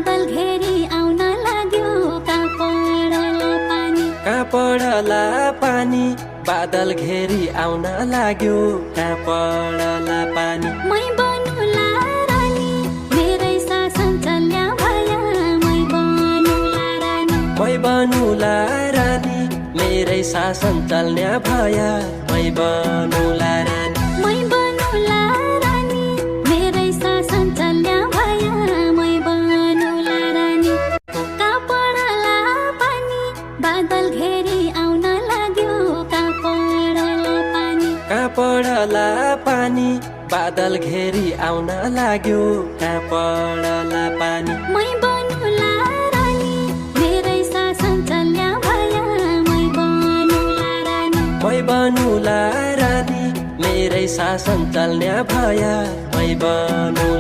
बादल घेरी आउन लाग्यो कहाँ पडला पानी बादल घेरी आउन लाग्यो कहाँ पडला पानी मै बनुला रानी मेरै शासन चल्या भया मै बनुला रानी मै बनुला रानी मेरै शासन चल्ने भया मै बनुला रानी मै बनुला रानी मेरै शासन चल्ने भया मै बनुला रानी कहाँ पडला पानी बादल घेरी आउन लाग्यो कहाँ पडला पानी कहाँ पडला पानी बादल घेरी आउन लाग्यो कहाँ पडला पानी मै बनुला रानी मेरै शासन चल्या भया मै बनुला रानी मै बनुला रानी मेरै शासन चल्ने भया मै बनुला